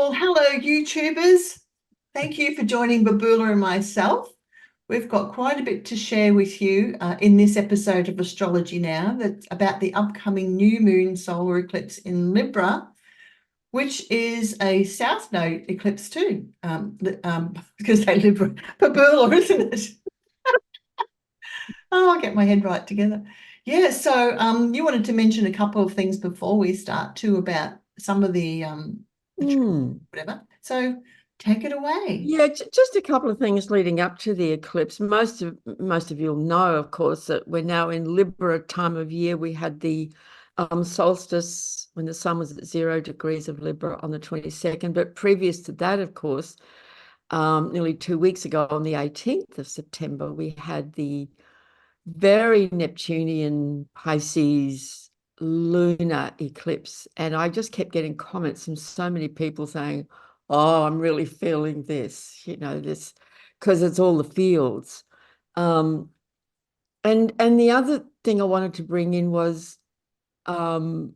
Well, hello, YouTubers. Thank you for joining Babula and myself. We've got quite a bit to share with you in this episode of Astrology Now that's about the upcoming new moon solar eclipse in Libra, which is a south node eclipse too. Because they Libra, Babula, isn't it? Oh, I'll get my head right together. Yeah, so you wanted to mention a couple of things before we start too about some of the whatever. So take it away. Yeah, just a couple of things leading up to the eclipse. Most of you'll know, of course, that we're now in Libra time of year. We had the solstice when the sun was at 0 degrees of Libra on the 22nd. But previous to that, of course, nearly 2 weeks ago on the 18th of September, we had the very Neptunian Pisces lunar eclipse. And I just kept getting comments from so many people saying, oh, I'm really feeling this, this, because it's all the fields. And the other thing I wanted to bring in was the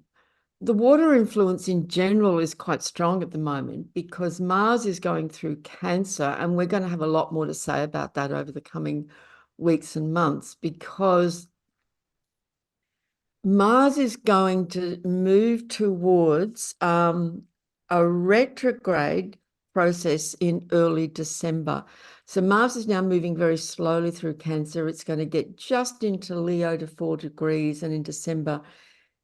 water influence in general is quite strong at the moment because Mars is going through Cancer, and we're going to have a lot more to say about that over the coming weeks and months because Mars is going to move towards a retrograde process in early December. So Mars is now moving very slowly through Cancer. It's going to get just into Leo to 4 degrees, and in December,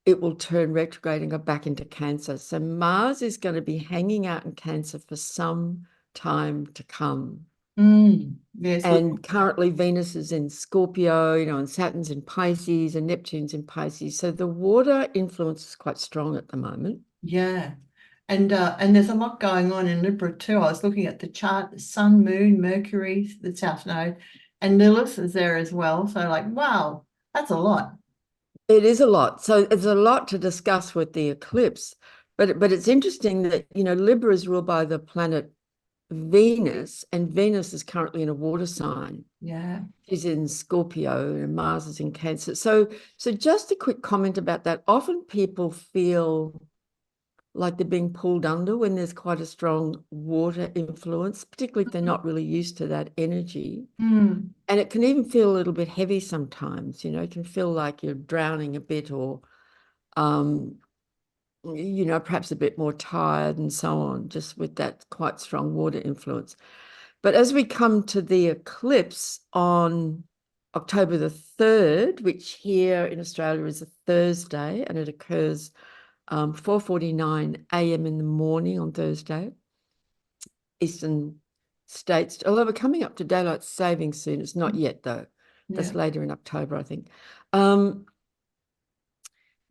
it will turn retrograde and go back into Cancer. So Mars is going to be hanging out in Cancer for some time to come. Yes, And currently Venus is in Scorpio, and Saturn's in Pisces and Neptune's in Pisces. So the water influence is quite strong at the moment. yeah. And there's a lot going on in Libra too. I was looking at the chart, the Sun, Moon, Mercury, the South Node, and Lilith is there as well. So like, wow, that's a lot. It is a lot. So it's a lot to discuss with the eclipse. But it's interesting that, Libra is ruled by the planet Venus, and Venus is currently in a water sign. Yeah. She's in Scorpio and Mars is in Cancer. So just a quick comment about that. Often people feel like they're being pulled under when there's quite a strong water influence, particularly if they're not really used to that energy. Mm. And it can even feel a little bit heavy sometimes, it can feel like you're drowning a bit or, perhaps a bit more tired and so on, just with that quite strong water influence. But as we come to the eclipse on October the 3rd, which here in Australia is a Thursday, and it occurs 4:49 a.m. in the morning on Thursday, Eastern States, although we're coming up to daylight saving soon. It's not yet, though. That's Yeah. later in October, I think.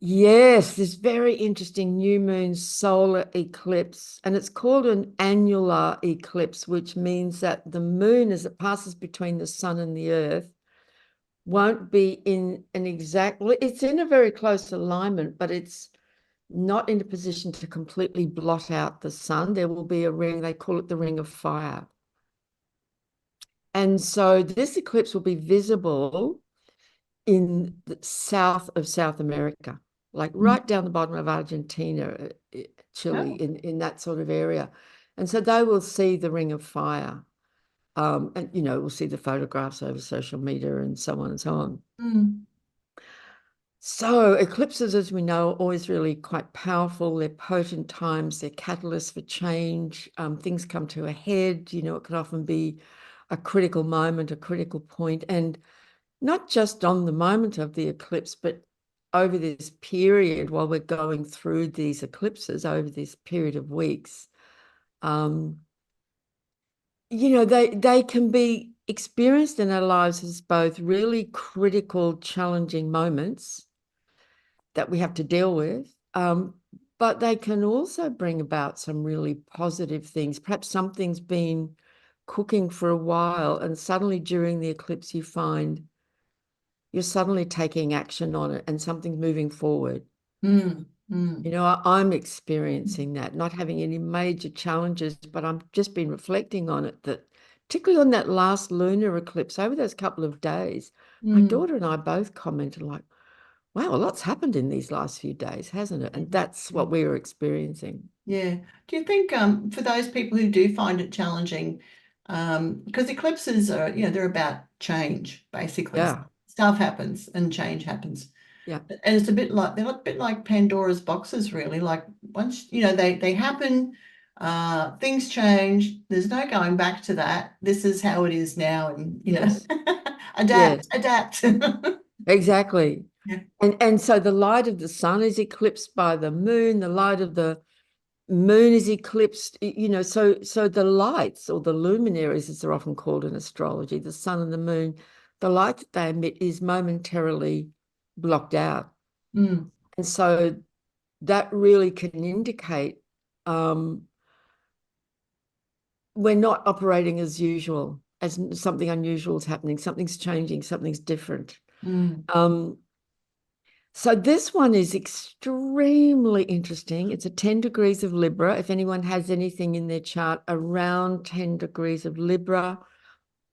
Yes, this very interesting new moon solar eclipse, and it's called an annular eclipse, which means that the moon, as it passes between the sun and the earth, won't be in an exact, it's in a very close alignment, but it's not in a position to completely blot out the sun. There will be a ring, they call it the ring of fire. And so this eclipse will be visible in the south of South America, like right down the bottom of Argentina, Chile, Oh. in that sort of area. And so they will see the ring of fire. And, we'll see the photographs over social media and so on and so on. Mm. So eclipses, as we know, are always really quite powerful. They're potent times. They're catalysts for change. Things come to a head. It can often be a critical moment, a critical point, and not just on the moment of the eclipse, but over this period while we're going through these eclipses, over this period of weeks. They can be experienced in our lives as both really critical, challenging moments that we have to deal with, but they can also bring about some really positive things. Perhaps something's been cooking for a while, and suddenly during the eclipse you find you're suddenly taking action on it and something's moving forward. Mm. Mm. I'm experiencing that, not having any major challenges, but I've just been reflecting on it, that particularly on that last lunar eclipse over those couple of days, my Mm. daughter and I both commented like, wow, a lot's happened in these last few days, hasn't it? And that's Yeah. what we were experiencing. Yeah. Do you think for those people who do find it challenging, because eclipses are, they're about change, basically. Yeah, Stuff happens and change happens. yeah, And it's a bit like they're a bit like Pandora's boxes, really. Like once, they happen, things change, there's no going back to that. This is how it is now, and yes, adapt, yes, adapt. exactly. Yeah. And so the light of the sun is eclipsed by the moon, the light of the moon is eclipsed, so the lights, or the luminaries as they're often called in astrology, the sun and the moon, the light that they emit is momentarily blocked out. Mm, And so that really can indicate um, we're not operating as usual, as something unusual is happening, something's changing, something's different. mm, So this one is extremely interesting. It's a 10 degrees of Libra. If anyone has anything in their chart around 10 degrees of Libra,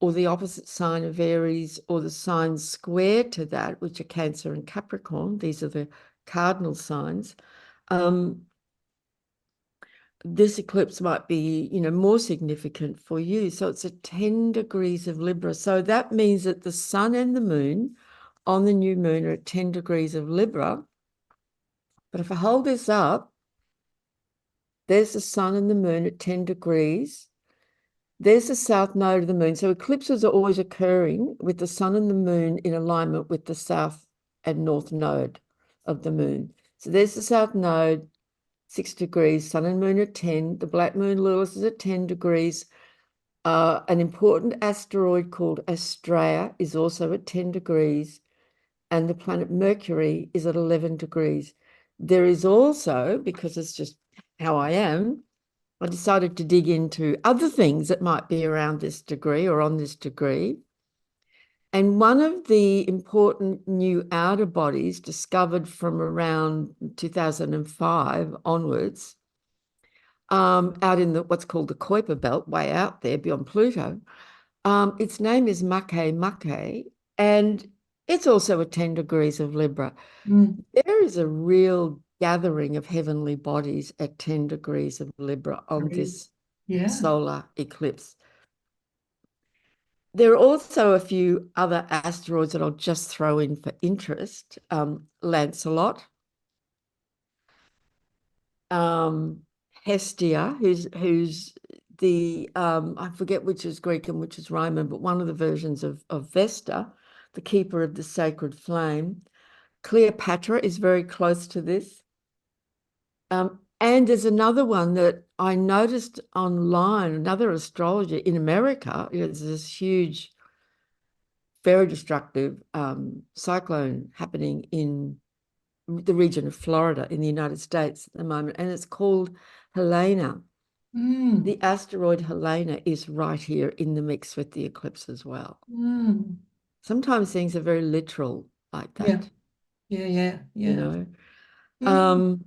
or the opposite sign of Aries, or the signs square to that, which are Cancer and Capricorn, these are the cardinal signs, this eclipse might be, more significant for you. So it's a 10 degrees of Libra. So that means that the sun and the moon on the new moon are at 10 degrees of Libra. But if I hold this up, there's the sun and the moon at 10 degrees. There's the south node of the moon. So eclipses are always occurring with the sun and the moon in alignment with the south and north node of the moon. So there's the south node, 6 degrees, sun and moon at 10. The black moon Liluth is at 10 degrees. An important asteroid called Astraea is also at 10 degrees. And the planet Mercury is at 11 degrees. There is also, because it's just how I am, I decided to dig into other things that might be around this degree or on this degree. And one of the important new outer bodies discovered from around 2005 onwards, out in what's called the Kuiper Belt, way out there beyond Pluto, its name is Makemake, and it's also at 10 degrees of Libra. mm. There is a real gathering of heavenly bodies at 10 degrees of Libra on There is. this Yeah. solar eclipse. There are also a few other asteroids that I'll just throw in for interest. Lancelot, Hestia, who's the I forget which is Greek and which is Roman, but one of the versions of Vesta, the keeper of the sacred flame. Cleopatra is very close to this. And there's another one that I noticed online, another astrologer in America. There's this huge, very destructive cyclone happening in the region of Florida in the United States at the moment, and it's called Helena. Mm, The asteroid Helena is right here in the mix with the eclipse as well. mm. Sometimes things are very literal like Yeah. that, Yeah. Yeah. you Yeah. know. Mm. Um,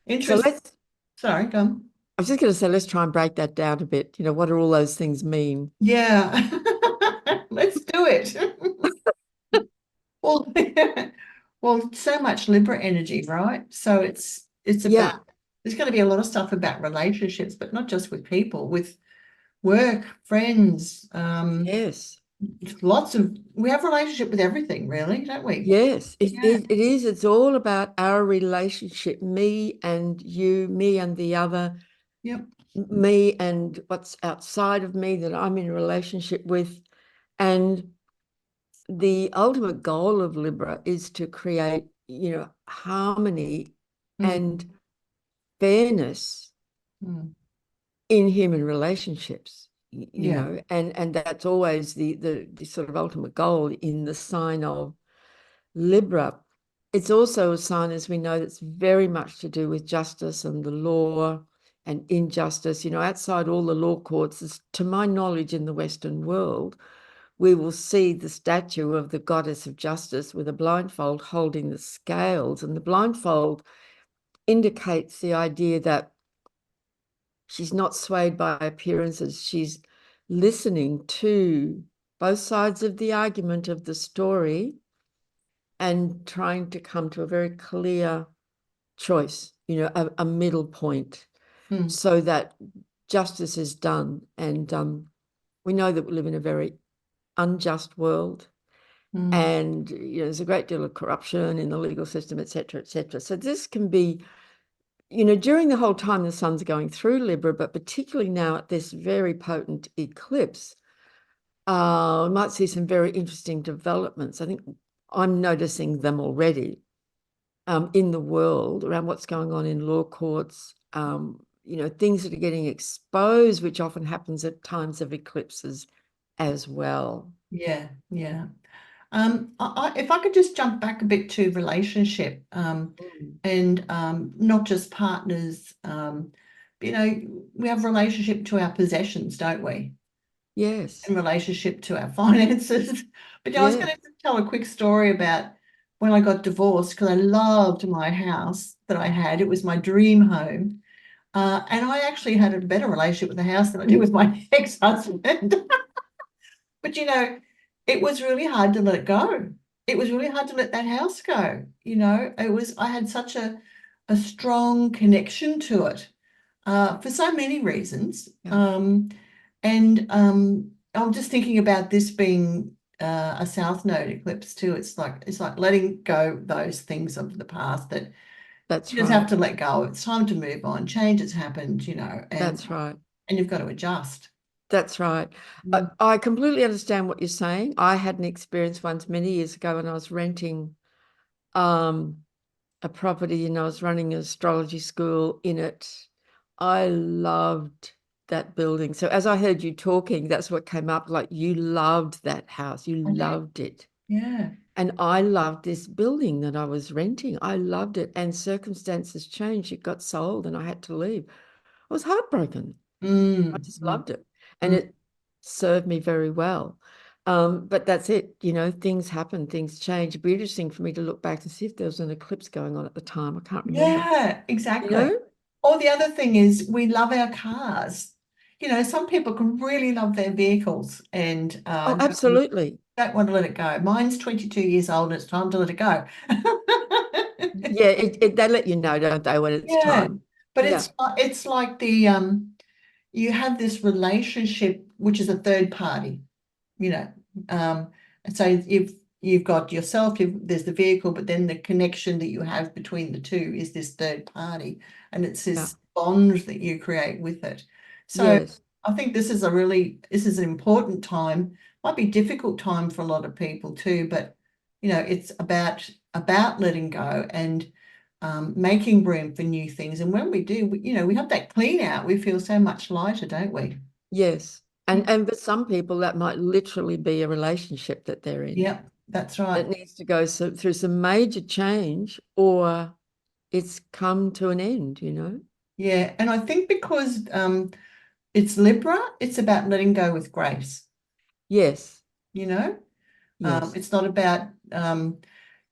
so Interest. Sorry, come. I was just going to say, let's try and break that down a bit. What do all those things mean? Yeah. Let's do it. Well, well, so much Libra energy, right? So it's Yeah, about there's going to be a lot of stuff about relationships, but not just with people, with work, friends, yes, lots of we have relationship with everything, really, don't we? yes, Yeah. it is. It's all about our relationship, me and you, me and the other, Yep. me and what's outside of me that I'm in a relationship with. And the ultimate goal of Libra is to create, harmony Mm, and fairness mm. in human relationships, Yeah. and that's always the sort of ultimate goal in the sign of Libra. It's also a sign, as we know, that's very much to do with justice and the law and injustice. Outside all the law courts, to my knowledge, in the Western world, we will see the statue of the goddess of justice with a blindfold holding the scales. And the blindfold indicates the idea that she's not swayed by appearances. She's listening to both sides of the argument of the story and trying to come to a very clear choice, a middle point, so that justice is done. And we know that we live in a very unjust world, and there's a great deal of corruption in the legal system, et cetera, et cetera. So this can be, during the whole time the sun's going through Libra, but particularly now at this very potent eclipse, we might see some very interesting developments. I think I'm noticing them already in the world around what's going on in law courts, things that are getting exposed, which often happens at times of eclipses as well. Yeah. If I could just jump back a bit to relationship, and not just partners, we have relationship to our possessions, don't we? Yes. In relationship to our finances. But I was going Yes. to tell a quick story about when I got divorced, because I loved my house that I had. It was my dream home. And I actually had a better relationship with the house than I did with my ex-husband. But it was really hard to let it go. It was really hard to let that house go. I had such a strong connection to it, for so many reasons. Yeah. And I'm just thinking about this being a South Node eclipse too. It's like letting go those things of the past that That's you just right. have to let go. It's time to move on. Change has happened, and That's right. and you've got to adjust. That's right. I completely understand what you're saying. I had an experience once many years ago when I was renting a property and I was running an astrology school in it. I loved that building. So as I heard you talking, that's what came up. Like, you loved that house. You I did. loved it. Yeah. And I loved this building that I was renting. I loved it. And circumstances changed. It got sold and I had to leave. I was heartbroken. I just loved it. And it served me very well. But that's it. Things happen, things change. It'd be interesting for me to look back and see if there was an eclipse going on at the time. I can't remember. Yeah, exactly. Or the other thing is we love our cars. Some people can really love their vehicles and Oh, absolutely. don't want to let it go. Mine's 22 years old and it's time to let it go. Yeah, they let you know, don't they, when it's Yeah, time. but Yeah, it's like you have this relationship which is a third party, you know. And so if you've got yourself, there's the vehicle, but then the connection that you have between the two is this third party, and it's yeah, this bond that you create with it. So yes, I think this is an important time. Might be a difficult time for a lot of people too, but it's about letting go and making room for new things. And when we do, we have that clean out. We feel so much lighter, don't we? yes. And for some people, that might literally be a relationship that they're in Yeah, that's right. that needs to go through some major change, or it's come to an end. Yeah, and I think because it's Libra, it's about letting go with grace, Yes, you know? yes. It's not about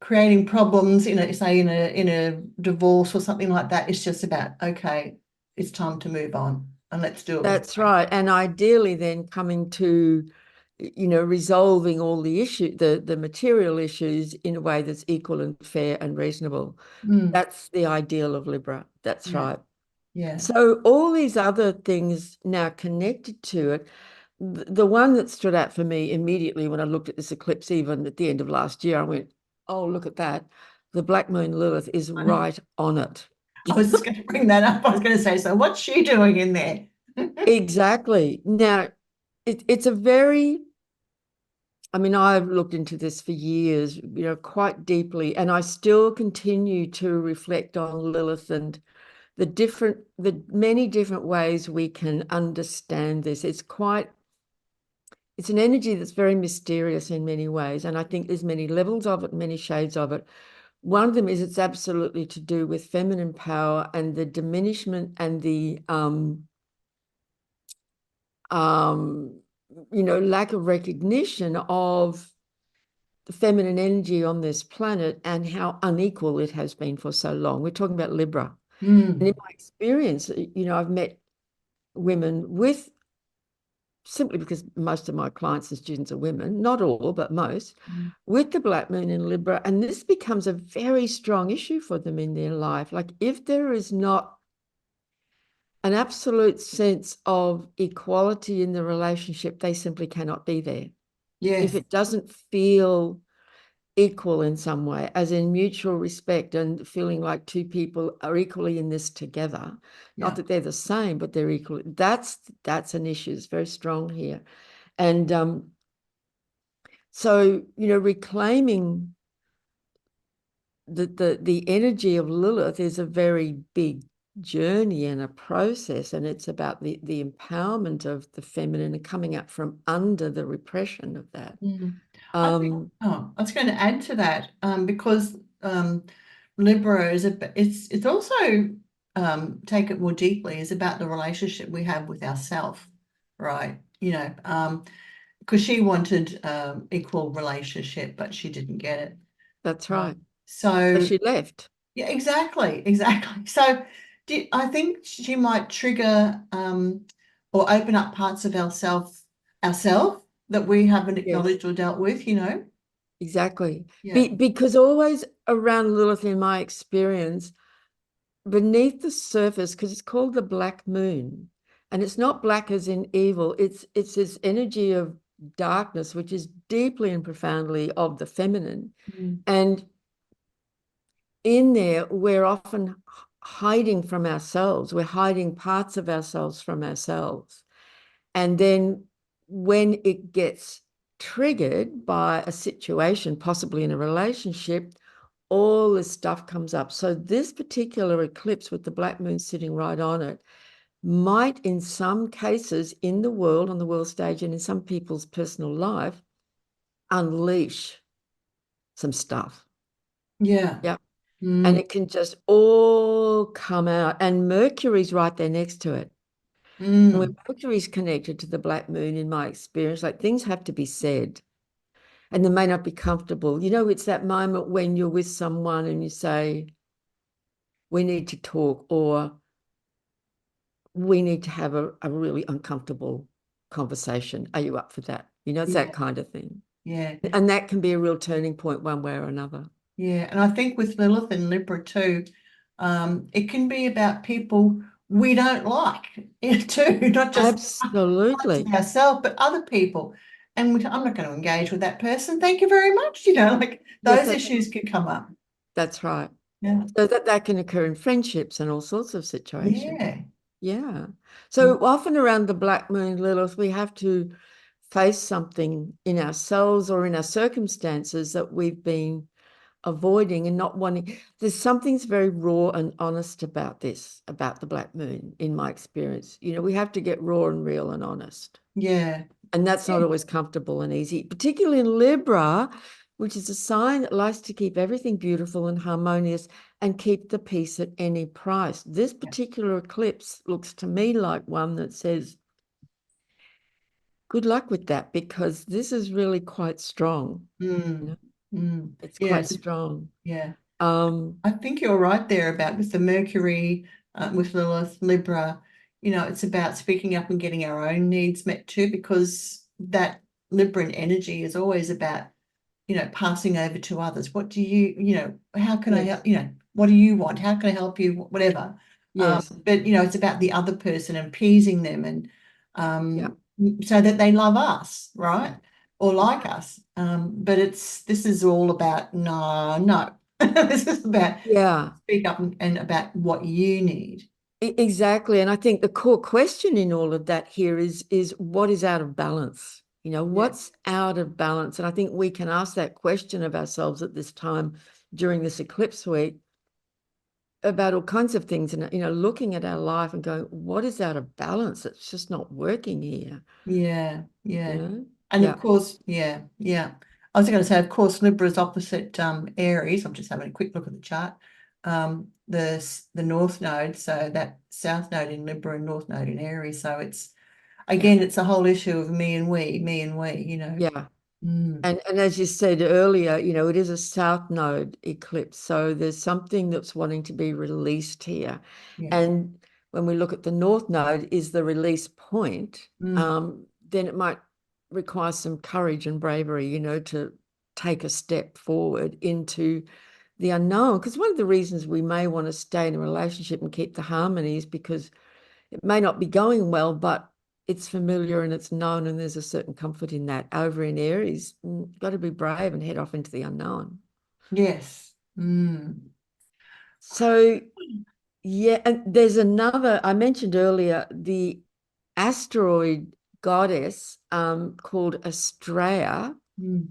creating problems, say in a divorce or something like that. It's just about, okay, it's time to move on and let's do it with That's grace. right. And ideally then coming to, resolving all the the material issues in a way that's equal and fair and reasonable. Mm, That's the ideal of Libra. That's yeah, right. yeah. So all these other things now connected to it, the one that stood out for me immediately when I looked at this eclipse, even at the end of last year, I went, oh, look at that. The black moon Lilith is I know. right on it. I was just going to bring that up. I was going to say, so what's she doing in there? Exactly. Now, it's a very, I mean, I've looked into this for years, quite deeply, and I still continue to reflect on Lilith and the many different ways we can understand this. It's an energy that's very mysterious in many ways, and I think there's many levels of it, many shades of it. One of them is it's absolutely to do with feminine power and the diminishment and the lack of recognition of the feminine energy on this planet and how unequal it has been for so long. We're talking about Libra. And in Mm, my experience, I've met women with simply because most of my clients and students are women, not all, but most, Mm. with the Black Moon in Libra. And this becomes a very strong issue for them in their life. Like if there is not an absolute sense of equality in the relationship, they simply cannot be there. If Yes. it doesn't feel equal in some way, as in mutual respect and feeling like two people are equally in this together, not Yeah. that they're the same, but they're equal. That's an issue. It's very strong here. And so, reclaiming the energy of Lilith is a very big journey and a process, and it's about the empowerment of the feminine and coming up from under the repression of that. Mm. I think, I was going to add to that, because Libra is it's also, take it more deeply, is about the relationship we have with ourself, right? Because she wanted equal relationship, but she didn't get it. That's right. So So she left. yeah, exactly. So I think she might trigger or open up parts of ourself that we haven't Yes, acknowledged or dealt with, exactly. Yeah. Because always around Lilith, in my experience, beneath the surface, because it's called the Black Moon, and it's not black as in evil, it's this energy of darkness, which is deeply and profoundly of the feminine. Mm. And in there, we're often hiding from ourselves. We're hiding parts of ourselves from ourselves. And then when it gets triggered by a situation, possibly in a relationship, all this stuff comes up. So this particular eclipse with the Black Moon sitting right on it might, in some cases in the world, on the world stage, and in some people's personal life, unleash some stuff. Yeah. Yeah. And Mm. it can just all come out. And Mercury's right there next to it. And when Mm. Mercury's connected to the Black Moon, in my experience, like things have to be said and they may not be comfortable. It's that moment when you're with someone and you say, we need to talk, or we need to have a really uncomfortable conversation. Are you up for that? It's Yeah. that kind of thing. Yeah. And that can be a real turning point one way or another. Yeah. And I think with Lilith and Libra too, it can be about people we don't like too, not just parts of Absolutely. ourselves, but other people. And I'm not going to engage with that person. Thank you very much. Like Yes, those issues could come up. that's right. Yeah. So that can occur in friendships and all sorts of situations. Yeah. Yeah. Mm. So often around the Black Moon, Lilith, we have to face something in ourselves or in our circumstances that we've been avoiding and not wanting. There's something's very raw and honest about this, about the Black Moon, in my experience. We have to get raw and real and honest. Yeah. And that's not always comfortable and easy, particularly in Libra, which is a sign that likes to keep everything beautiful and harmonious and keep the peace at any price. This particular eclipse looks to me like one that says, good luck with that, because this is really quite strong. Mm. Mm. It's Yeah. quite strong. Yeah. Um, I think you're right there about with the Mercury, with Lilith, Libra, it's about speaking up and getting our own needs met too, because that Libran energy is always about, passing over to others. What do how can I yes, help, what do you want? How can I help you? Whatever. yes, But, it's about the other person and appeasing them and yeah, so that they love us, right? Or like us. But this is all about, no. This is about yeah. speak up and about what you need. Exactly. And I think the core question in all of that here is what is out of balance? Yeah. What's out of balance? And I think we can ask that question of ourselves at this time during this eclipse week about all kinds of things and, looking at our life and going, what is out of balance? It's just not working here. Yeah. You Yeah. know? And of Yeah. course, yeah. I was going to say, of course, Libra is opposite Aries. I'm just having a quick look at the chart. The North Node, so that South Node in Libra and North Node in Aries. So it's Yeah. again, it's a whole issue of me and we. Yeah. Mm. And as you said earlier, it is a South Node eclipse. So there's something that's wanting to be released here. Yeah. And when we look at the North Node is the release point, Mm. then it might require some courage and bravery, you know, to take a step forward into the unknown. Because one of the reasons we may want to stay in a relationship and keep the harmony is because it may not be going well, but it's familiar and it's known, and there's a certain comfort in that. Over in Aries, got to be brave and head off into the unknown. Yes. So, yeah, and there's another, I mentioned earlier, the asteroid goddess called Astraea. Mm.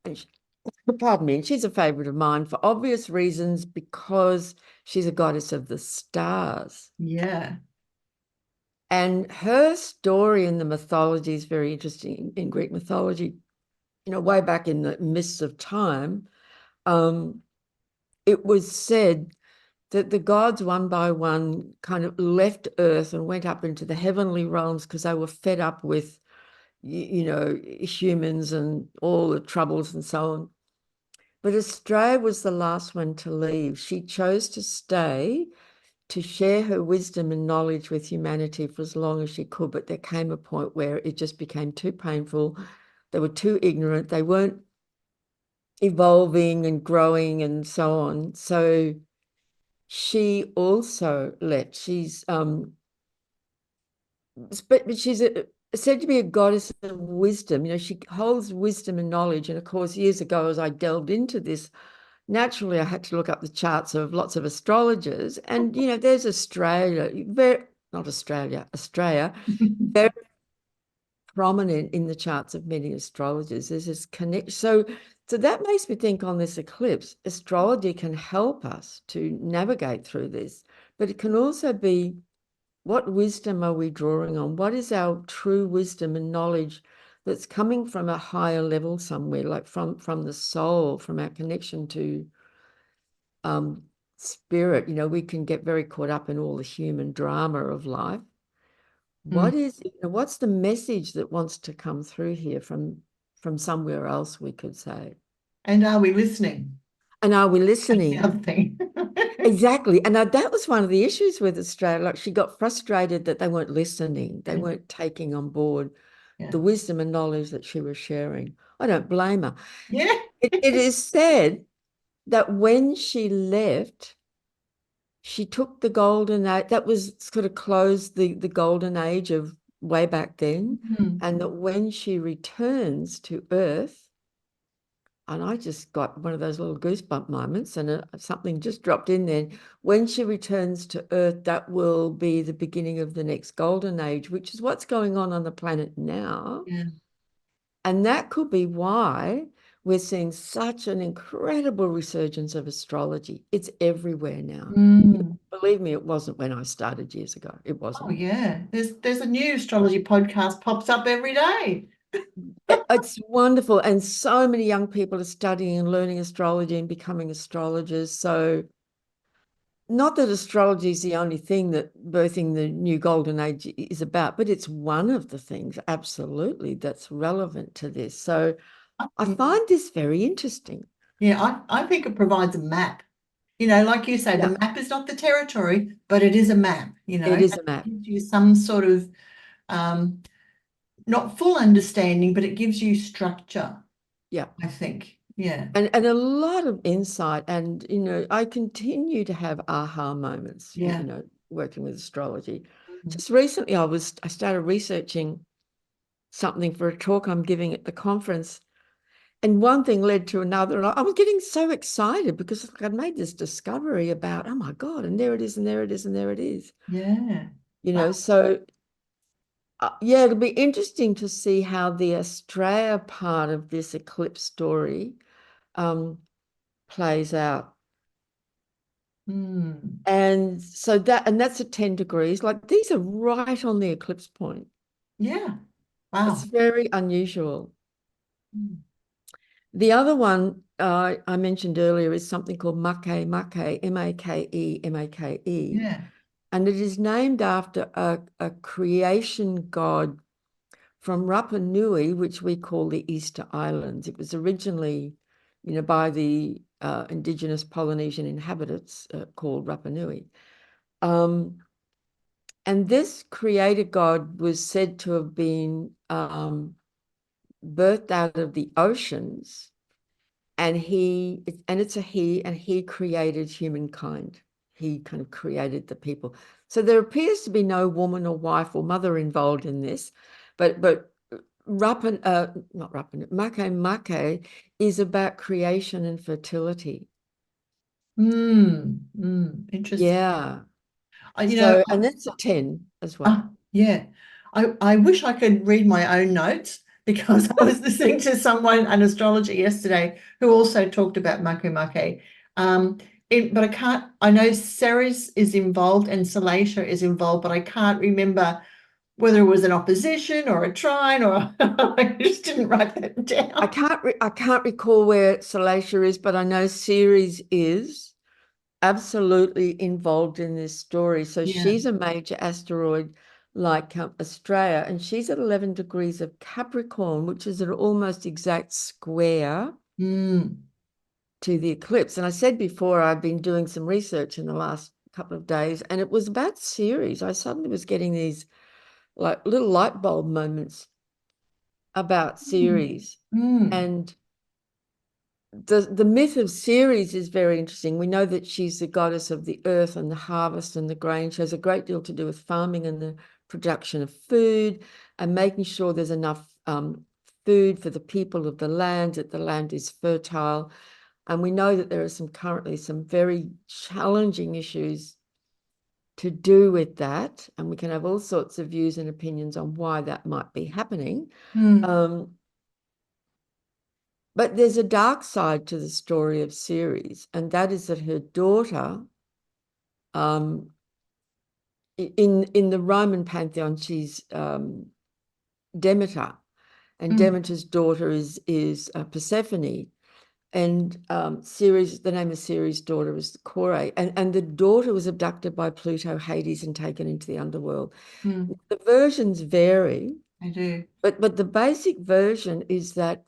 And pardon me, and she's a favorite of mine for obvious reasons, because she's a goddess of the stars. Yeah. And her story in the mythology is very interesting, in Greek mythology. You know, way back in the mists of time, it was said that the gods one by one kind of left Earth and went up into the heavenly realms because they were fed up with, you know, humans and all the troubles and so on. But Australia was the last one to leave. She chose to stay to share her wisdom and knowledge with humanity for as long as she could. But there came a point where it just became too painful. They were too ignorant. They weren't evolving and growing and so on. So she also left. But she's said to be a goddess of wisdom. You know, she holds wisdom and knowledge. And of course, years ago, as I delved into this, naturally, I had to look up the charts of lots of astrologers. And, you know, there's Australia, not Australia, Australia, very prominent in the charts of many astrologers. There's this connection. So that makes me think on this eclipse, astrology can help us to navigate through this, but it can also be, what wisdom are we drawing on? What is our true wisdom and knowledge that's coming from a higher level somewhere, like from the soul, from our connection to spirit? You know, we can get very caught up in all the human drama of life. Mm. What's the message that wants to come through here from somewhere else, we could say? And are we listening? And are we That's the listening? other thing. Exactly. And that was one of the issues with Australia. Like, she got frustrated that they weren't listening. They Yeah. weren't taking on board Yeah. the wisdom and knowledge that she was sharing. I don't blame her. Yeah. It is said that when she left, she took the golden age, that was sort of closed the golden age of way back then. Mm. And that when she returns to Earth, and I just got one of those little goosebump moments, and something just dropped in there. When she returns to Earth, that will be the beginning of the next golden age, which is what's going on the planet now. Yeah. And that could be why we're seeing such an incredible resurgence of astrology. It's everywhere now. Mm. Believe me, it wasn't when I started years ago. It Oh wasn't. yeah. There's a new astrology podcast pops up every day. It's wonderful. And so many young people are studying and learning astrology and becoming astrologers. So, not that astrology is the only thing that birthing the new golden age is about, but it's one of the things, absolutely, that's relevant to this. So I find this very interesting. Yeah, I think it provides a map. You know, like you say, Yeah, the map is not the territory, but it is a map, you know, it and is a it map. gives you some sort of um, not full understanding, but it gives you structure, Yeah. I think. Yeah. And a lot of insight. And, you know, I continue to have aha moments, Yeah. working with astrology. Mhm. Just recently, I started researching something for a talk I'm giving at the conference. And one thing led to another. And I was getting so excited because I'd made this discovery about, oh my God, and there it is, and there it is, and there it is. Yeah. So yeah, it'll be interesting to see how the Australia part of this eclipse story plays out. Mm. And so that's at 10 degrees. Like, these are right on the eclipse point. Yeah. It's Wow. very unusual. Mm. The other one I mentioned earlier is something called Make, M-A-K-E, M-A-K-E. Yeah. And it is named after a creation god from Rapa Nui, which we call the Easter Islands. It was originally, by the indigenous Polynesian inhabitants called Rapa Nui. And this creator god was said to have been birthed out of the oceans, and it's a he, and he created humankind. He kind of created the people. So there appears to be no woman or wife or mother involved in this, but not Rapan, Make is about creation and fertility. Interesting. Yeah. You know, So, and that's a 10 as well. yeah. I wish I could read my own notes because I was listening to someone, an astrologer yesterday, who also talked about Make. But I can't, I know Ceres is involved and Salacia is involved, but I can't remember whether it was an opposition or a trine or I just didn't write that down. I can't recall where Salacia is, but I know Ceres is absolutely involved in this story. So Yeah. she's a major asteroid like Australia, and she's at 11 degrees of Capricorn, which is an almost exact square Mm. to the eclipse. And I said before, I've been doing some research in the last couple of days, and it was about Ceres. I suddenly was getting these like little light bulb moments about Ceres. Mm. And the myth of Ceres is very interesting. We know that she's the goddess of the earth and the harvest and the grain. She has a great deal to do with farming and the production of food and making sure there's enough food for the people of the land, that the land is fertile. And we know that there are currently some very challenging issues to do with that. And we can have all sorts of views and opinions on why that might be happening. Mm. But there's a dark side to the story of Ceres, and that is that her daughter, in the Roman pantheon, she's Demeter, and Mm. Demeter's daughter is Persephone, and Ceres, the name of Ceres' daughter is Kore, and the daughter was abducted by Pluto, Hades, and taken into the underworld. Mm. The versions vary, I do. but the basic version is that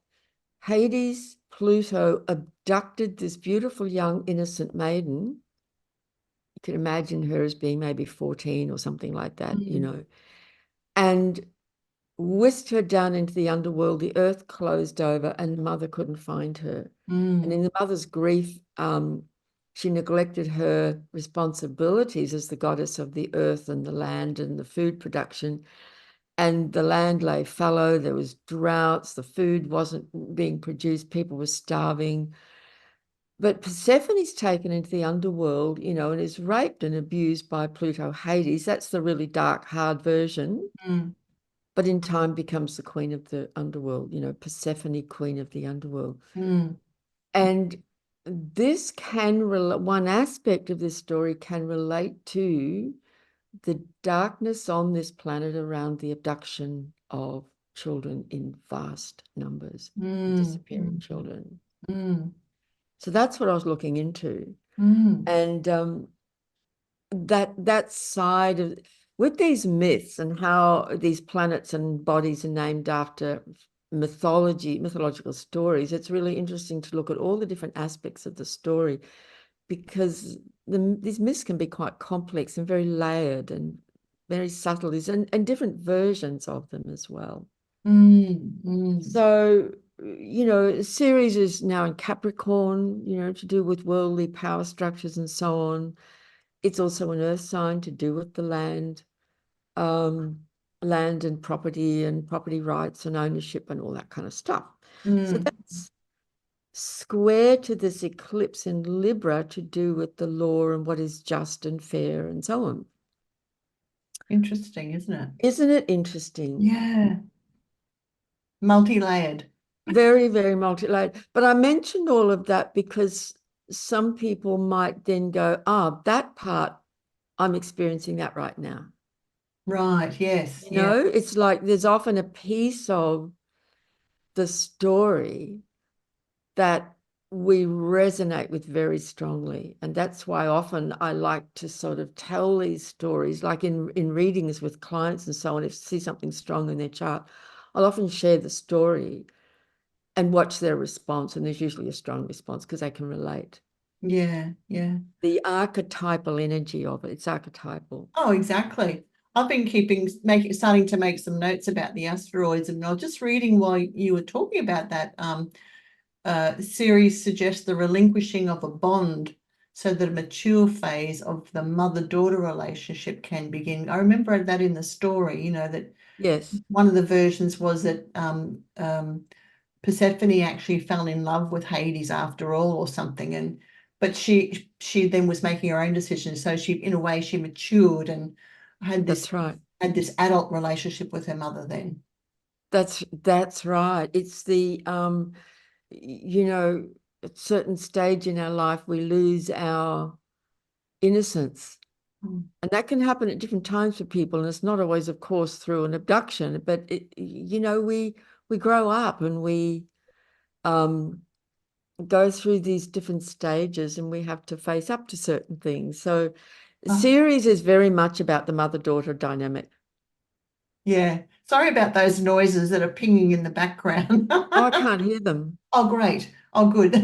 Hades, Pluto abducted this beautiful young innocent maiden. You can imagine her as being maybe 14 or something like that, Mm. and whisked her down into the underworld. The earth closed over and the mother couldn't find her. And Mm. in the mother's grief, she neglected her responsibilities as the goddess of the earth and the land and the food production. And the land lay fallow, there was droughts, the food wasn't being produced, people were starving. But Persephone's taken into the underworld, and is raped and abused by Pluto Hades. That's the really dark, hard version. Mm. But in time becomes the queen of the underworld, Persephone, queen of the underworld. Mm. And this one aspect of this story can relate to the darkness on this planet around the abduction of children in vast numbers, Mm. disappearing children. Mm. So that's what I was looking into. Mm. And that side of with these myths and how these planets and bodies are named after mythological stories, it's really interesting to look at all the different aspects of the story, because these myths can be quite complex and very layered and very subtle, and different versions of them as well. Mm. Mm. So, Ceres is now in Capricorn, to do with worldly power structures and so on. It's also an earth sign to do with the land, land and property rights and ownership and all that kind of stuff. So Mm. that's square to this eclipse in Libra to do with the law and what is just and fair and so on. Interesting, isn't it? Isn't it interesting? Yeah. Multi-layered. Very, very multi-layered. But I mentioned all of that because some people might then go, that part, I'm experiencing that right now. Right. Yes. Yeah. It's like there's often a piece of the story that we resonate with very strongly. And that's why often I like to sort of tell these stories, like in readings with clients and so on. If I see something strong in their chart, I'll often share the story and watch their response. And there's usually a strong response because they can relate. Yeah. Yeah. The archetypal energy of it, it's archetypal. Oh, exactly. I've been starting to make some notes about the asteroids, and I was just reading while you were talking about that. Series suggests the relinquishing of a bond so that a mature phase of the mother-daughter relationship can begin. I remember that in the story, that Yes, one of the versions was that Persephone actually fell in love with Hades after all, or something, but she then was making her own decisions. So she, in a way, she matured and had this that's right. adult relationship with her mother then. That's right. It's the at a certain stage in our life we lose our innocence. Mm. And that can happen at different times for people. And it's not always, of course, through an abduction, but we grow up and we go through these different stages and we have to face up to certain things. So the Oh, series is very much about the mother-daughter dynamic. yeah. Sorry about those noises that are pinging in the background. Oh, I can't hear them. Oh, great. Oh, good.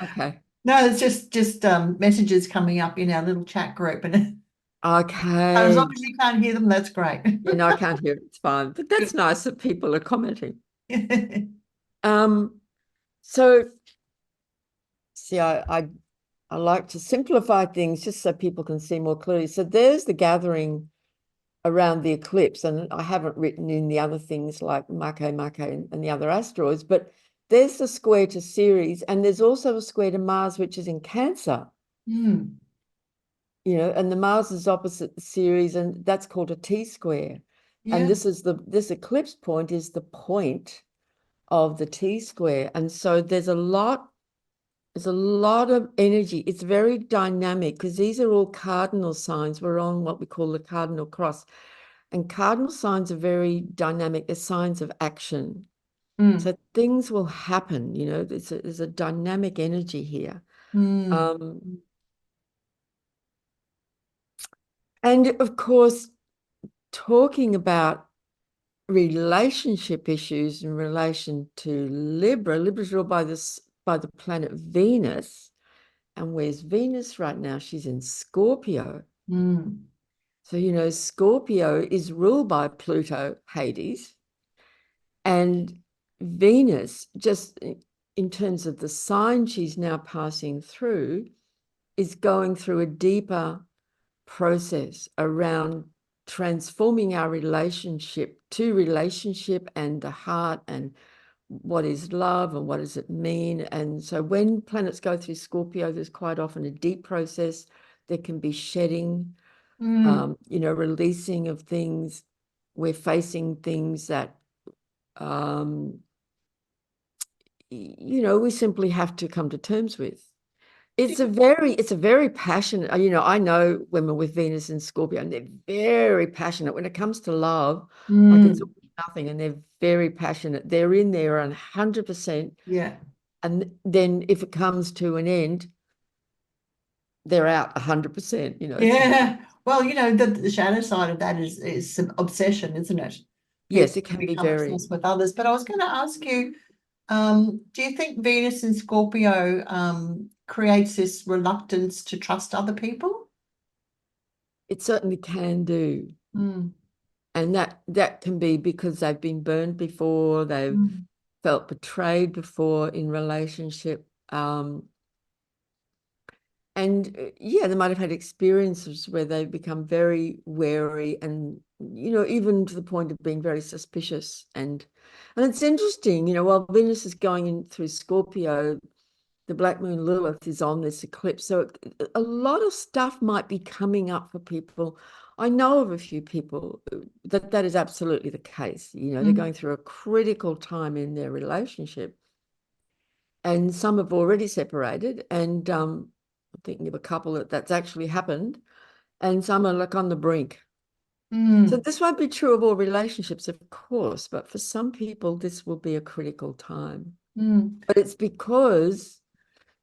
Okay. No, it's just messages coming up in our little chat group, and as long Okay. as you can't hear them, that's great. I can't hear it. It's fine. But that's nice that people are commenting. Good. So see, I like to simplify things just so people can see more clearly. So there's the gathering around the eclipse, and I haven't written in the other things like Make and the other asteroids, but there's the square to Ceres, and there's also a square to Mars, which is in Cancer, Mm, and the Mars is opposite the Ceres, and that's called a T-square. And yeah. this eclipse point is the point of the T-square. And so there's a lot of energy. It's very dynamic because these are all cardinal signs. We're on what we call the cardinal cross. And cardinal signs are very dynamic. They're signs of action. Mm, So things will happen, there's a dynamic energy here. mm. And of course, talking about relationship issues in relation to Libra's ruled by the planet Venus. And where's Venus right now? She's in Scorpio. Mm, So, Scorpio is ruled by Pluto, Hades, and Venus, just in terms of the sign she's now passing through, is going through a deeper process around transforming our relationship and the heart and what is love and what does it mean. And so when planets go through Scorpio, there's quite often a deep process. There can be shedding, mm. releasing of things. We're facing things that, we simply have to come to terms with. It's a very passionate, I know women with Venus and Scorpio, and they're very passionate when it comes to love. Like it's Mm, nothing, and they're very passionate. They're in there 100%. yeah. And then if it comes to an end, they're out 100%, it's Yeah. Well, the shadow side of that is some obsession, isn't it? People yes, it can be become very. obsessed with others. But I was going to ask you, do you think Venus in Scorpio creates this reluctance to trust other people? It certainly can do. Mm, And that can be because they've been burned before, they've mm, felt betrayed before in relationship. And yeah, they might have had experiences where they've become very wary and, even to the point of being very suspicious. And it's interesting, while Venus is going in through Scorpio, the black moon Lilith is on this eclipse. So a lot of stuff might be coming up for people. I know of a few people that is absolutely the case. They're mm, going through a critical time in their relationship. And some have already separated. And I'm thinking of a couple that's actually happened. And some are like on the brink. So mm, this won't be true of all relationships, of course, but for some people, this will be a critical time. mm, But it's because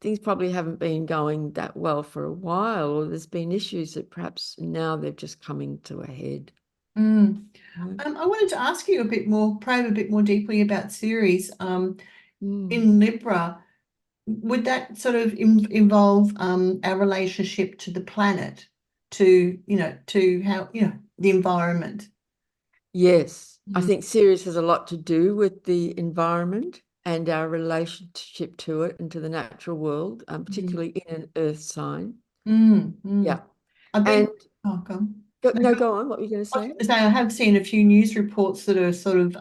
things probably haven't been going that well for a while, or there's been issues that perhaps now they're just coming to a head. mm. Right? I wanted to ask you probe a bit more deeply about Ceres. Mm. In Libra, would that sort of involve our relationship to the planet, to how the environment. Yes, I Mm. think Sirius has a lot to do with the environment and our relationship to it and to the natural world, Mm. particularly in an earth sign. Mm. Mm. Yeah. I've And been, oh, go on. No, no, go on. What were you going to I was say? going to say, I have seen a few news reports that are sort of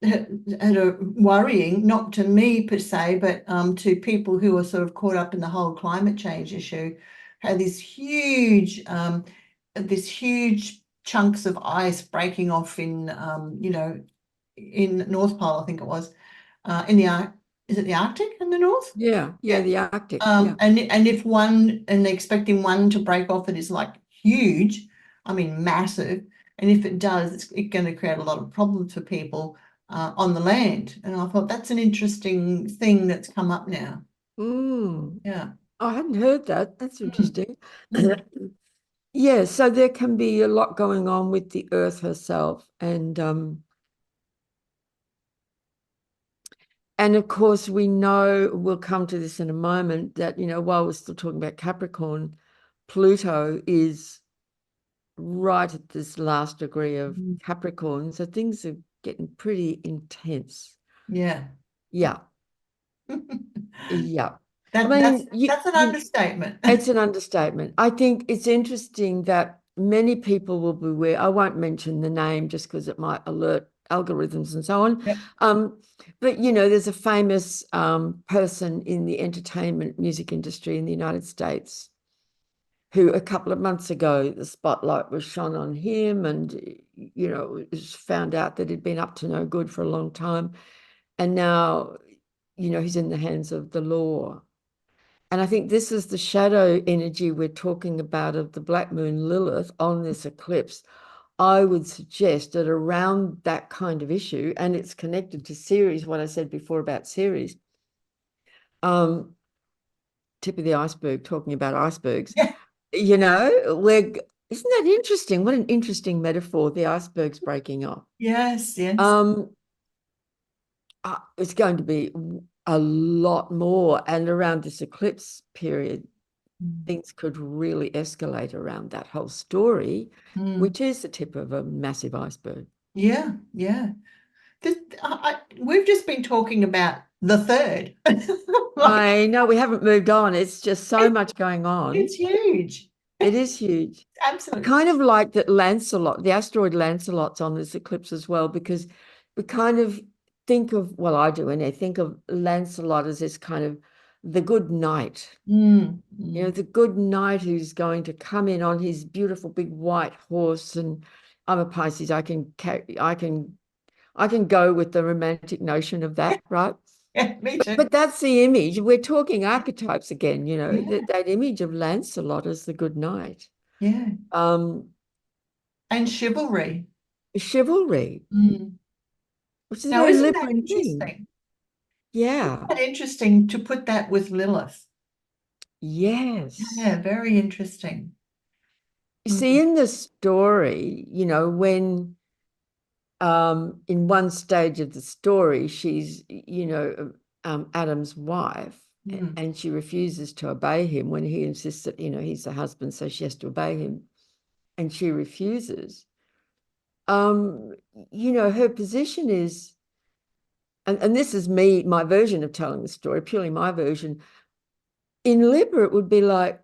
that are worrying, not to me per se, but to people who are sort of caught up in the whole climate change issue, how this huge chunks of ice breaking off in, in North Pole, I think it was, in the is it the Arctic in the north? Yeah, Yeah. the Arctic. Yeah. And if one, and they're expecting one to break off that is like huge, I mean massive, and if it does, it's going to create a lot of problems for people on the land. And I thought that's an interesting thing that's come up now. Mm. Yeah. I hadn't heard that. That's Mm, interesting. mm. Yeah, so there can be a lot going on with the Earth herself, and of course we know, we'll come to this in a moment, that while we're still talking about Capricorn, Pluto is right at this last degree of Mm. Capricorn, so things are getting pretty intense. Yeah. Yeah, yeah. I That mean, that's an understatement. it's an understatement. I think it's interesting that many people will be aware. I won't mention the name just because it might alert algorithms and so on. Yep. But there's a famous person in the entertainment music industry in the United States who a couple of months ago the spotlight was shone on him, and it was found out that he'd been up to no good for a long time, and now he's in the hands of the law. And I think this is the shadow energy we're talking about of the black moon Lilith on this eclipse. I would suggest that around that kind of issue, and it's connected to Ceres, what I said before about Ceres, tip of the iceberg, talking about icebergs, Yeah. isn't that interesting? What an interesting metaphor, the icebergs breaking off. Yes, yes. Um, it's going to be a lot more, and around this eclipse period, Mm. things could really escalate around that whole story, Mm. which is the tip of a massive iceberg. Yeah, yeah. We've just been talking about the third. Like, I know we haven't moved on. It's just so it, much going on. it's huge. It is huge. I Absolutely. kind of like that Lancelot, the asteroid Lancelot's on this eclipse as well, because we kind of think of, well, I do, and I think of Lancelot as this kind of the good knight. Mm, mm. The good knight who's going to come in on his beautiful big white horse. And I'm a Pisces. I can go with the romantic notion of that, right? Yeah, me too. But that's the image. We're talking archetypes again, Yeah, that image of Lancelot as the good knight. yeah. Um, And chivalry. Chivalry, Mm. which is a Now, very isn't that Libran thing. interesting? Isn't Yeah. that interesting to put that with Lilith? Yes. Yeah, very interesting. You see, Mm. in the story, when in one stage of the story, she's, Adam's wife, Mm. and she refuses to obey him when he insists that, he's the husband, so she has to obey him, and she refuses. Um, her position is, and this is my version of telling the story, purely my version. In Libra, it would be like,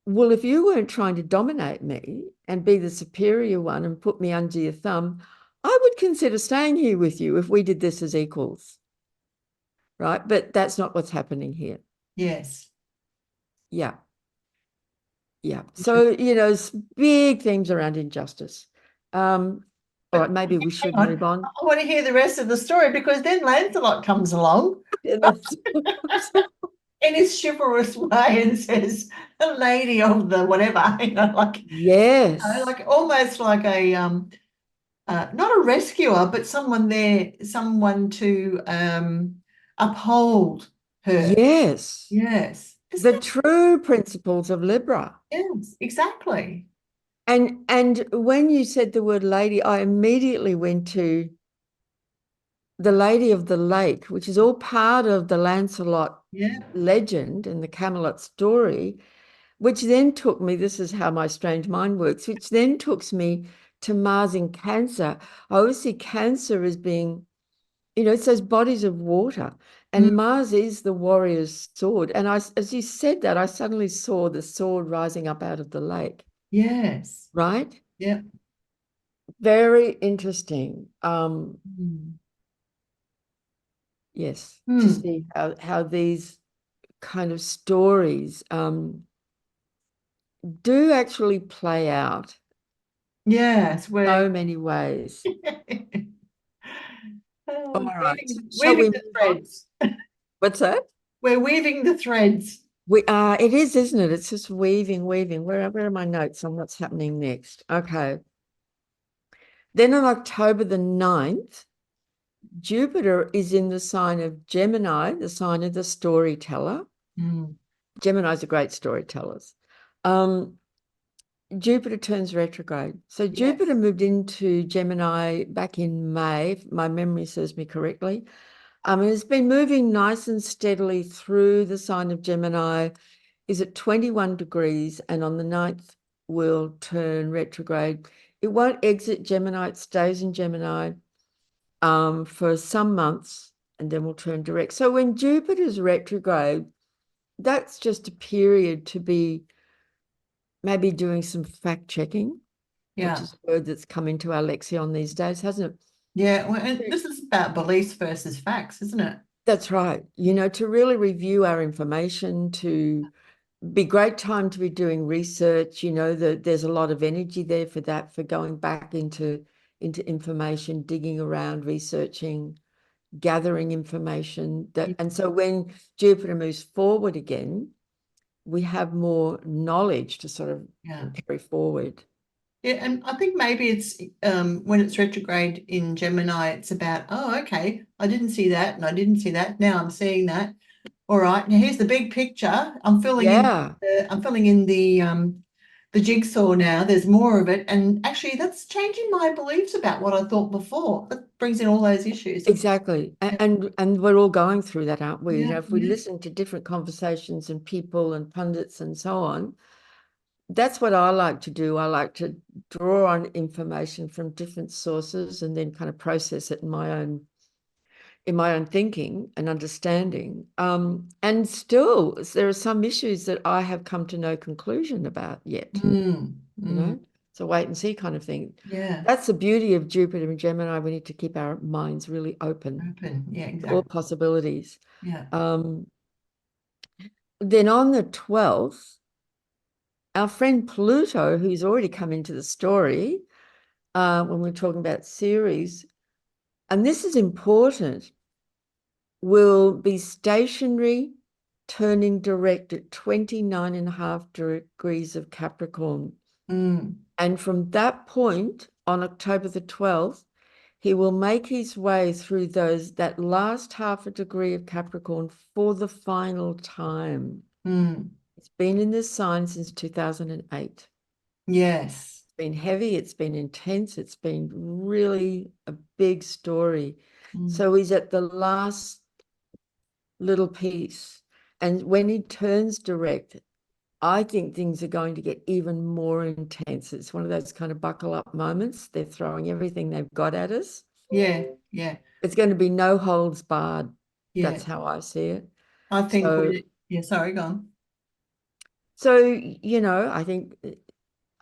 well, if you weren't trying to dominate me and be the superior one and put me under your thumb, I would consider staying here with you if we did this as equals, right? But that's not what's happening here. Yes. Yeah, yeah. Interesting. So, big themes around injustice. All But right, maybe we hang should on, move on. I want to hear the rest of the story because then Lancelot comes along Yeah, that's- in his chivalrous way and says, "The lady of the whatever," Yes, like almost like a not a rescuer, but someone there, someone to uphold her. yes. Yes. Isn't The it? true principles of Libra. Yes, exactly. And when you said the word lady, I immediately went to the Lady of the Lake, which is all part of the Lancelot Yeah. legend and the Camelot story, which then took me, this is how my strange mind works, which then took me to Mars in Cancer. I always see Cancer as being, it's those bodies of water, Mm, and Mars is the warrior's sword. And as you said that, I suddenly saw the sword rising up out of the lake, yes. right? Yeah. Very interesting. Mm. Yes, to Mm. see how these kind of stories do actually play out Yes, so many ways. All right. Shall weaving we the move on? threads. What's that? We're weaving the threads. It is, isn't it? It's just weaving. Where are my notes on what's happening next? Okay. Then on October the 9th, Jupiter is in the sign of Gemini, the sign of the storyteller. Mm. Geminis are great storytellers. Jupiter turns retrograde. So Yes. Jupiter moved into Gemini back in May, if my memory serves me correctly. It's been moving nice and steadily through the sign of Gemini, is at 21 degrees, and on the 9th will turn retrograde. It won't exit Gemini, it stays in Gemini for some months, and then will turn direct. So when Jupiter's retrograde, that's just a period to be maybe doing some fact checking, which Yeah. is a word that's come into our lexion these days, hasn't Yeah. Well, and it? this is about beliefs versus facts, isn't it? That's right. To really review our information, to be great time to be doing research. There's a lot of energy there for that, for going back into information, digging around, researching, gathering information. And so when Jupiter moves forward again, we have more knowledge to sort of Yeah. carry forward. Yeah, and I think maybe it's when it's retrograde in Gemini, it's about, oh, okay, I didn't see that and I didn't see that. Now I'm seeing that. All right, now here's the big picture. Yeah, I'm filling in the jigsaw now. There's more of it. And actually that's changing my beliefs about what I thought before. That brings in all those issues. exactly. Yeah, And we're all going through that, aren't we? yeah, If we yeah. listen to different conversations and people and pundits and so on, that's what I like to do. I like to draw on information from different sources and then kind of process it in my own thinking and understanding. And still, there are some issues that I have come to no conclusion about yet. Mm, you mm, know, it's a wait and see kind of thing. yeah, That's the beauty of Jupiter and Gemini. We need to keep our minds really open open. Yeah, to all exactly. possibilities. Yeah. Um, then on the 12th, our friend Pluto, who's already come into the story when we're talking about series, and this is important, will be stationary, turning direct at 29.5 degrees of Capricorn. Mm, And from that point on October the 12th, he will make his way through that last half a degree of Capricorn for the final time. mm, It's been in this sign since 2008. yes. It's been heavy, it's been intense, it's been really a big story. Mm, So he's at the last little piece. And when he turns direct, I think things are going to get even more intense. It's one of those kind of buckle up moments. They're throwing everything they've got at us. yeah, yeah, It's going to be no holds barred. yeah. That's how I see it. I think So, yeah, sorry, go on.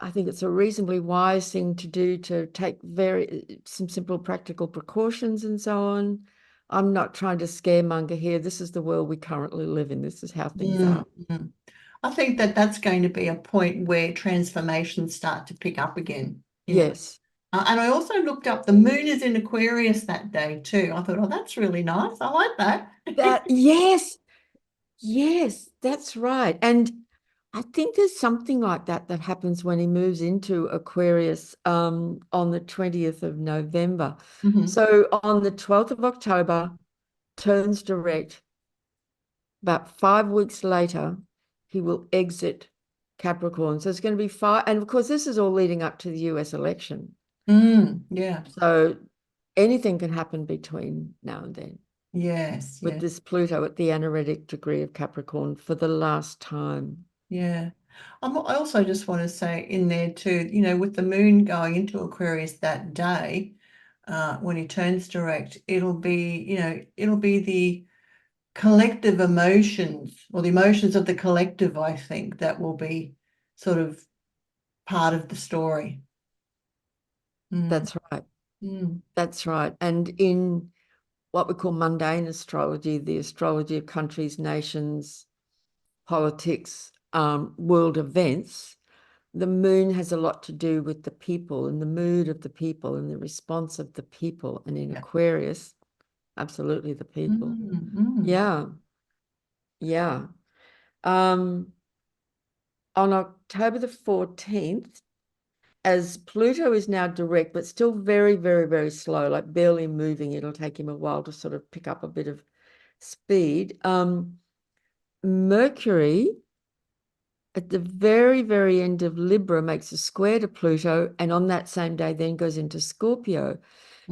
I think it's a reasonably wise thing to do, to take some simple practical precautions and so on. I'm not trying to scaremonger here. This is the world we currently live in. This is how things Mm, are. mm. I think that that's going to be a point where transformations start to pick up again. Yes. And I also looked up the moon is in Aquarius that day too. I thought, oh, that's really nice. I like that. Yes. Yes, that's right. And I think there's something like that happens when he moves into Aquarius on the 20th of November. Mhm. So on the 12th of October, turns direct. About 5 weeks later, he will exit Capricorn. So it's going to be five. And of course, this is all leading up to the US election. Yeah. So anything can happen between now and then Yes. with Yeah. this Pluto at the anaretic degree of Capricorn for the last time. Yeah. I also just want to say in there too, you know, with the moon going into Aquarius that day, when he turns direct, it'll be, you know, it'll be the collective emotions or the emotions of the collective, I think, that will be sort of part of the story. That's right. Mm. That's right. And in what we call mundane astrology, the astrology of countries, nations, politics, world events, the moon has a lot to do with the people and the mood of the people and the response of the people. And in Yeah. Aquarius, absolutely the people. Mm. Yeah. Yeah. On October the 14th, as Pluto is now direct, but still very, very, very slow, like barely moving, it'll take him a while to sort of pick up a bit of speed. Mercury at the very, very end of Libra makes a square to Pluto, and on that same day then goes into Scorpio.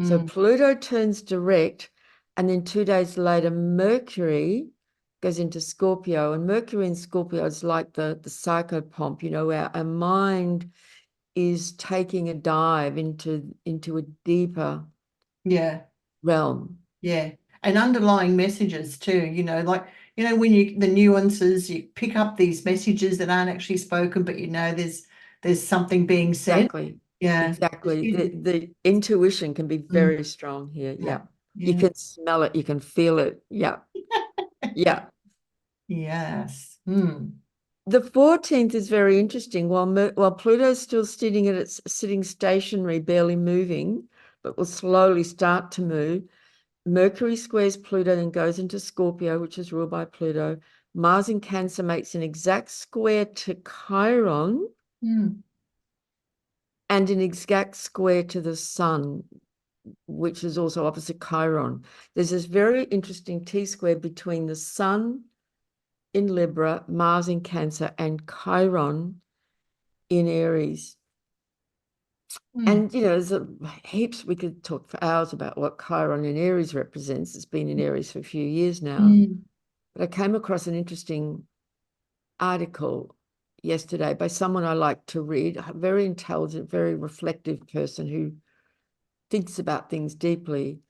So Mm. Pluto turns direct, and then 2 days later, Mercury goes into Scorpio. And Mercury in Scorpio is like the psychopomp, you know, where our mind is taking a dive into a deeper Yeah. realm. Yeah. And underlying messages too, you know, like, you know, when you the nuances, you pick up these messages that aren't actually spoken, but you know there's something being said. Exactly. Yeah. Exactly. The intuition can be Mm. very strong here. Yeah. Yeah. You Yeah. can smell it, you can feel it. Yeah. Yeah. Yes. Mm. The 14th is very interesting. While Pluto's still sitting stationary, barely moving, but will slowly start to move, Mercury squares Pluto and goes into Scorpio, which is ruled by Pluto. Mars in Cancer makes an exact square to Chiron Mm. and an exact square to the Sun, which is also opposite Chiron. There's this very interesting T-square between the Sun in Libra, Mars in Cancer, and Chiron in Aries. Mm. And, you know, there's heaps, we could talk for hours about what Chiron in Aries represents. It's been in Aries for a few years now. Mm. But I came across an interesting article yesterday by someone I like to read, a very intelligent, very reflective person who thinks about things deeply,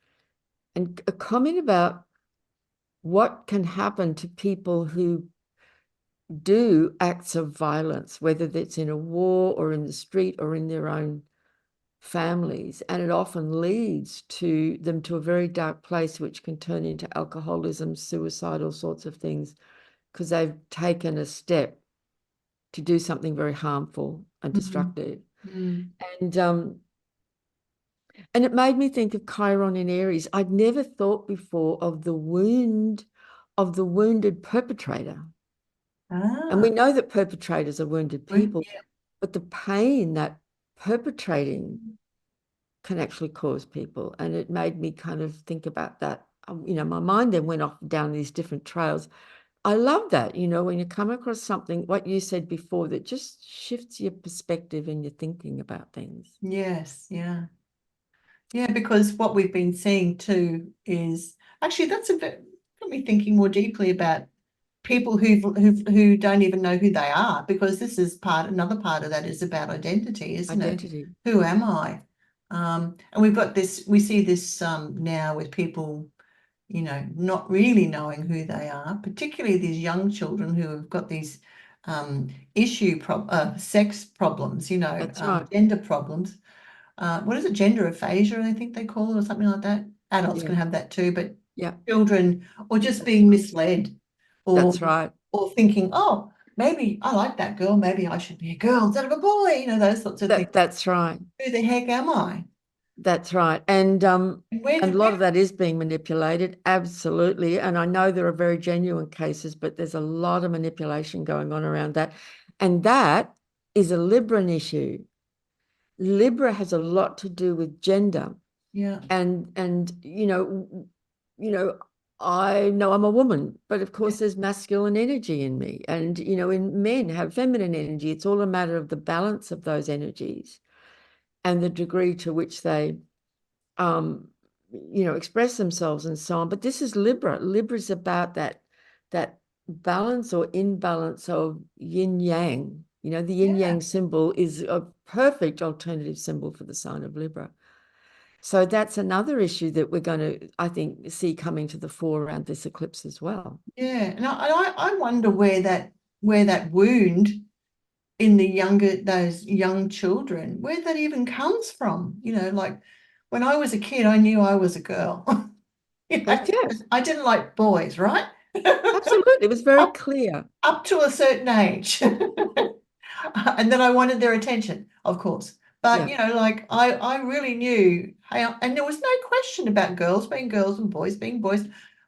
and a comment about what can happen to people who do acts of violence, whether that's in a war or in the street or in their own families. And it often leads to them to a very dark place, which can turn into alcoholism, suicide, all sorts of things, because they've taken a step to do something very harmful and Mm. destructive. Mm. And it made me think of Chiron in Aries. I'd never thought before of the wounded perpetrator. And Ah. we know that perpetrators are wounded people, Yeah. but the pain that perpetrating can actually cause people. And it made me kind of think about that. You know, my mind then went off down these different trails. I love that, you know, when you come across something, what you said before, that just shifts your perspective and your thinking about things. Yes. Yeah. Yeah, because what we've been seeing too is actually that's a bit got me thinking more deeply about people who don't even know who they are, because this is another part of that is about identity, isn't it? Identity. Who am I? And we see this now with people, you know, not really knowing who they are, particularly these young children who have got these sex problems, you know, That's right. gender problems. What is it? Gender aphasia, I think they call it, or something like that. Adults Yeah. can have that too, but Yeah. children, or just being misled, or That's right. thinking, oh, maybe I like that girl, maybe I should be a girl instead of a boy, you know, those sorts of things. That's right. Who the heck am I? That's right. And And where a did lot of that is being manipulated, absolutely. And I know there are very genuine cases, but there's a lot of manipulation going on around that. And that is a Libran issue. Libra has a lot to do with gender. yeah, And I know I'm a woman, but of yeah, course there's masculine energy in me. And, you know, in men have feminine energy. It's all a matter of the balance of those energies and the degree to which they express themselves and so on. But this is Libra. Libra is about that balance or imbalance of yin yang. You know, the yin Yeah. yang symbol is a perfect alternative symbol for the sign of Libra. So that's another issue that we're going to, I think, see coming to the fore around this eclipse as well. Yeah. And I wonder where that wound in those young children, where that even comes from. You know, like when I was a kid, I knew I was a girl. You know, Heck yes, I didn't like boys, right? absolutely. It was very Up clear. up to a certain age. And then I wanted their attention, of course. But Yeah, you know, like I really knew, hey, and there was no question about girls being girls and boys being boys.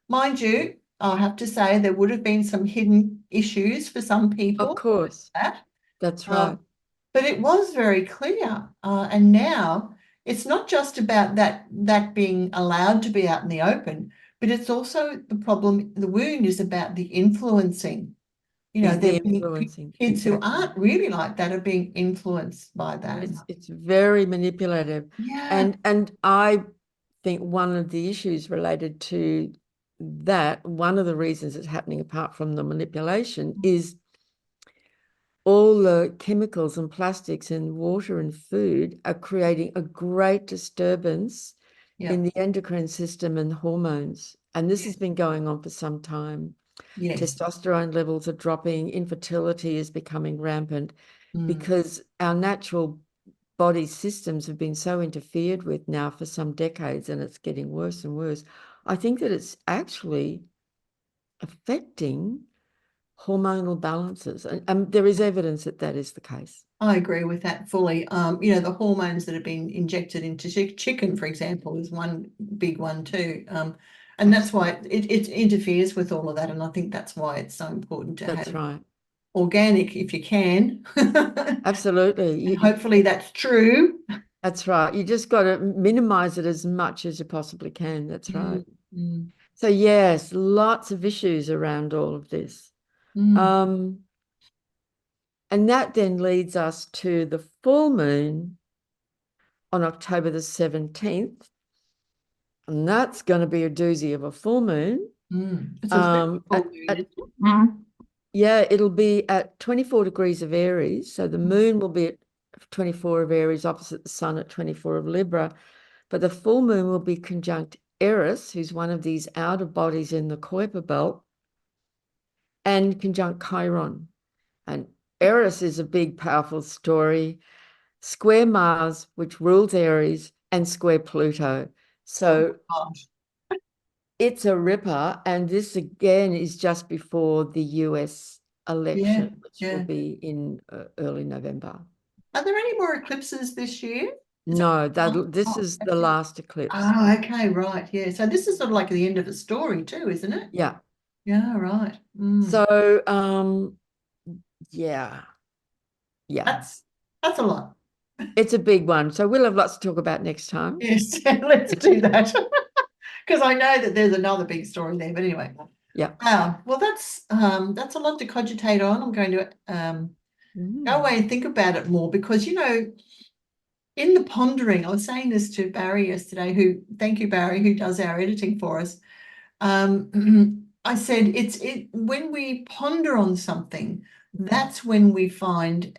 Mind you, I have to say there would have been some hidden issues for some of people. course. That, That's right. um, but it was very clear. And now it's not just about that being allowed to be out in the open, but it's also the problem. The wound is about the influencing. You know, Is there the being influencing. kids who Exactly. aren't really like that are being influenced by that. It's very manipulative. Yeah, And I think one of the issues related to that, one of the reasons it's happening apart from the manipulation is all the chemicals and plastics in water and food are creating a great disturbance yeah, in the endocrine system and hormones. And this yeah, has been going on for some time. yes. Testosterone levels are dropping, infertility is becoming rampant Mm. because our natural body systems have been so interfered with now for some decades, and it's getting worse and worse. I think that it's actually affecting hormonal balances, and there is evidence that that is the case. I agree with that fully. You know, the hormones that have been injected into chicken, for example, is one big one too. And that's why Absolutely. it interferes with all of that. And I think that's why it's so important to That's have right. organic if you can. Absolutely. And hopefully that's true. That's right. You just got to minimize it as much as you possibly can. That's right. Mm, mm, So yes, lots of issues around all of this. mm, Um, and that then leads us to the full moon on October the 17th. And that's going to be a doozy of a full moon. mm. It's a lunar full moon, isn't At it? Mm. Yeah, it'll be at 24 degrees of Aries. So the moon will be at 24 of Aries opposite the sun at 24 of Libra. But the full moon will be conjunct Eris, who's one of these outer bodies in the Kuiper belt, and conjunct Chiron. And Eris is a big, powerful story. Square Mars, which rules Aries, and square Pluto. Oh So gosh. it's a ripper. And this again is just before the US Yeah, election, which will yeah. be in early November. Are there any more eclipses this year? Is it? No, Oh, this oh, is the that's it. last eclipse. Oh, okay, right. Yeah. So this is sort of like the end of a story too, isn't it? Yeah. Yeah, right. Mm. So, yeah, yeah, That's that's a lot. it's a big one. So we'll have lots to talk about next time. Yes, let's do that. Because I know that there's another big story there. But anyway. Yeah. Wow. Well, that's a lot to cogitate on. I'm going to go Mm. away and think about it more because you know, in the pondering, I was saying this to Barry yesterday, thank you, Barry, who does our editing for us. I said it when we ponder on something, that's when we find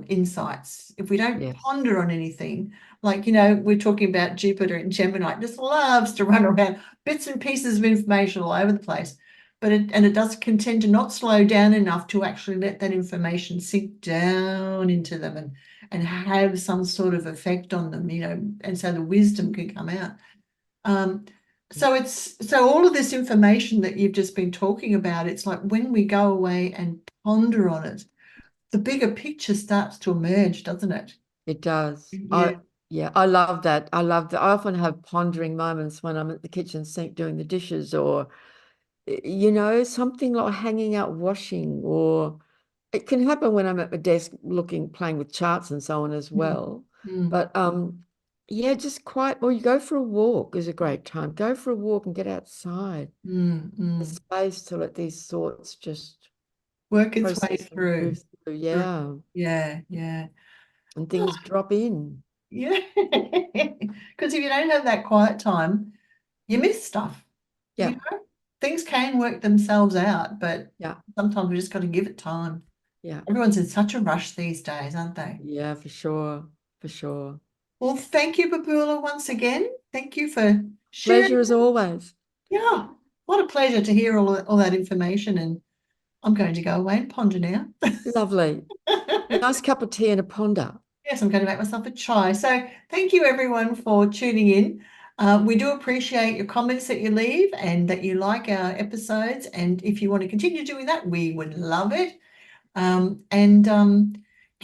insights. If we don't Yes. ponder on anything, like you know, we're talking about Jupiter and Gemini, it just loves to run around bits and pieces of information all over the place. But it does tend to not slow down enough to actually let that information sink down into them and have some sort of effect on them, you know, and so the wisdom can come out. Um, so all of this information that you've just been talking about, it's like when we go away and ponder on it, the bigger picture starts to emerge, doesn't it? It does. Yeah. Yeah, I love that. I love that. I often have pondering moments when I'm at the kitchen sink doing the dishes or, you know, something like hanging out washing, or it can happen when I'm at my desk looking, playing with charts and so on as Mm, well. mm, But yeah, just quiet. Well, you go for a walk is a great time. Go for a walk and get outside. The mm. space to let these thoughts just Work its way process and through. move through. Through. Yeah. Yeah, yeah. And things drop in. Yeah. Because if you don't have that quiet time, you miss stuff, you Yeah. know? things can work themselves out, but Yeah, sometimes we just got to give it time. yeah, Everyone's in such a rush these days, aren't they? yeah, for sure, for sure. Well, thank you, Babula, once again. Thank you for sharing. Pleasure as always. Yeah, what a pleasure to hear all that information. And I'm going to go away and ponder now. Lovely. Nice cup of tea and a ponder. Yes, I'm going to make myself a chai. So thank you everyone for tuning in. We do appreciate your comments that you leave and that you like our episodes. And if you want to continue doing that, we would love it.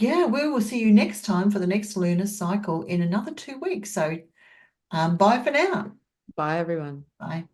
Yeah, we will see you next time for the next lunar cycle in another 2 weeks. So bye for now. Bye, everyone. Bye.